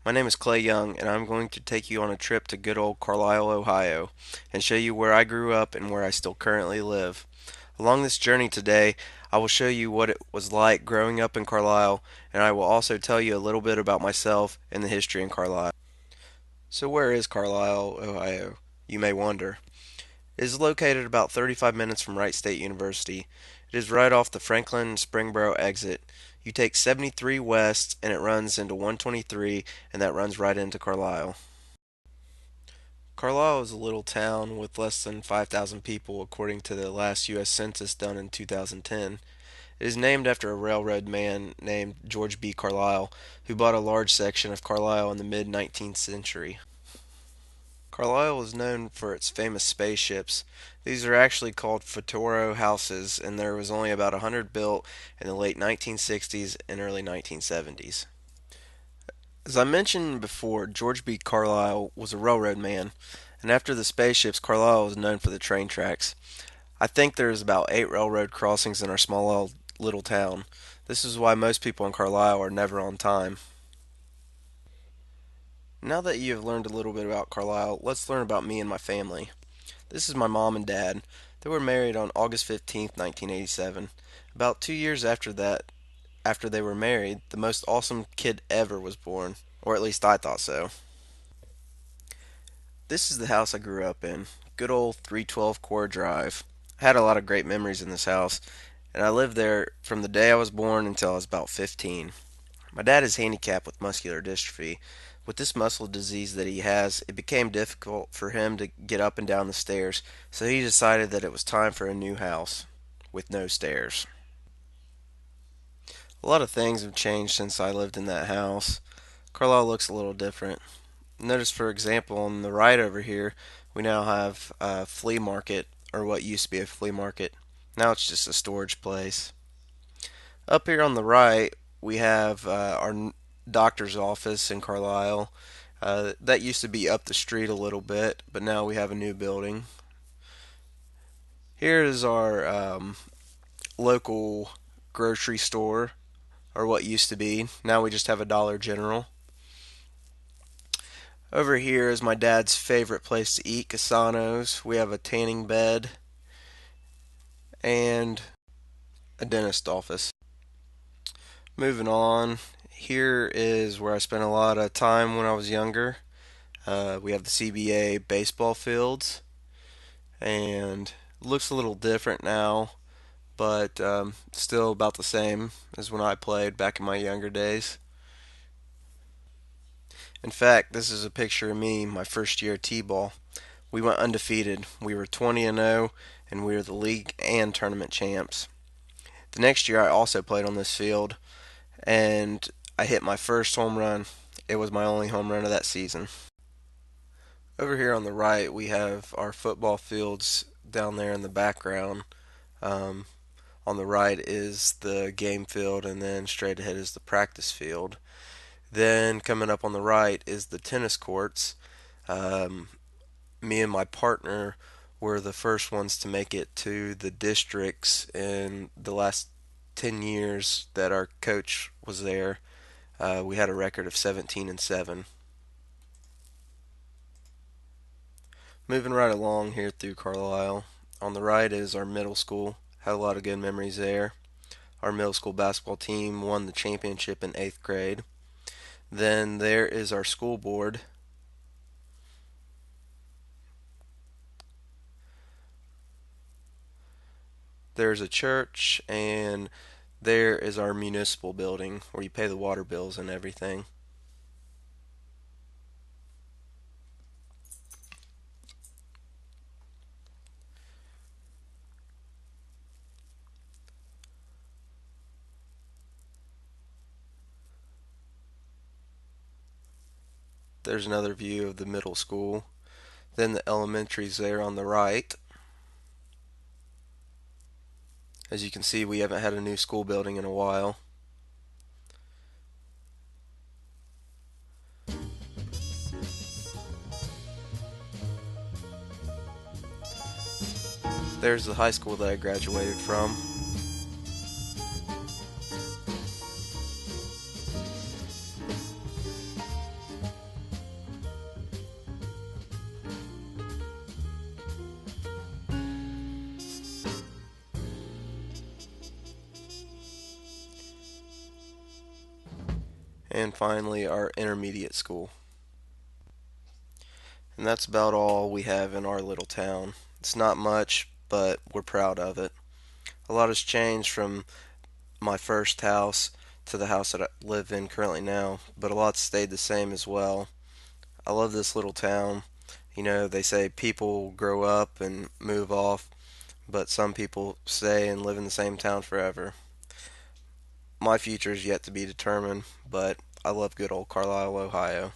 My name is Clay Young, and I'm going to take you on a trip to good old Carlisle, Ohio, and show you where I grew up and where I still currently live. Along this journey today, I will show you what it was like growing up in Carlisle, and I will also tell you a little bit about myself and the history in Carlisle. So, where is Carlisle, Ohio? You may wonder. It is located about 35 minutes from Wright State University. It is right off the Franklin Springboro exit. You take 73 west and it runs into 123 and that runs right into Carlisle. Carlisle is a little town with less than 5,000 people according to the last U.S. Census done in 2010. It is named after a railroad man named George B. Carlisle who bought a large section of Carlisle in the mid 19th century. Carlisle is known for its famous spaceships. These are actually called Futuro houses, and there was only about 100 built in the late 1960s and early 1970s. As I mentioned before, George B. Carlisle was a railroad man, and after the spaceships, Carlisle was known for the train tracks. I think there's about 8 railroad crossings in our small little town. This is why most people in Carlisle are never on time. Now that you have learned a little bit about Carlisle, let's learn about me and my family. This is my mom and dad. They were married on August 15th, 1987. About 2 years after that, after they were married, the most awesome kid ever was born. Or at least I thought so. This is the house I grew up in. Good old 312 Core Drive. I had a lot of great memories in this house, and I lived there from the day I was born until I was about 15. My dad is handicapped with muscular dystrophy. With this muscle disease that he has, it became difficult for him to get up and down the stairs, so he decided that it was time for a new house with no stairs. A lot of things have changed since I lived in that house. Carlisle looks a little different. Notice, for example, on the right over here, we now have a flea market, or what used to be a flea market. Now it's just a storage place. Up here on the right, we have our doctor's office in Carlisle. That used to be up the street a little bit, but now we have a new building. Here is our local grocery store, or what used to be. Now we just have a Dollar General. Over here is my dad's favorite place to eat, Casano's. We have a tanning bed and a dentist office. Moving on, here is where I spent a lot of time when I was younger. We have the CBA baseball fields, and it looks a little different now, but still about the same as when I played back in my younger days. In fact, this is a picture of me my first year at T-ball. We went undefeated. We were 20 and 0, and we were the league and tournament champs. The next year, I also played on this field, and I hit my first home run. It was my only home run of that season. Over here on the right, we have our football fields down there in the background. Um, on the right is the game field, and then straight ahead is the practice field. Then coming up on the right is the tennis courts. Um, Me and my partner were the first ones to make it to the districts in the last 10 years that our coach was there. We had a record of 17 and 7. Moving right along here through Carlisle. On the right is our middle school. Had a lot of good memories there. Our middle school basketball team won the championship in 8th grade. Then there is our school board. There's a church, and there is our municipal building where you pay the water bills and everything. There's another view of the middle school. Then the elementary's there on the right. As you can see, we haven't had a new school building in a while. There's the high school that I graduated from. and finally our intermediate school. And that's about all we have in our little town. It's not much, but we're proud of it. A lot has changed from my first house to the house that I live in currently now, but a lot stayed the same as well. I love this little town. You know, they say people grow up and move off, but some people stay and live in the same town forever. My future is yet to be determined, but I love good old Carlisle, Ohio.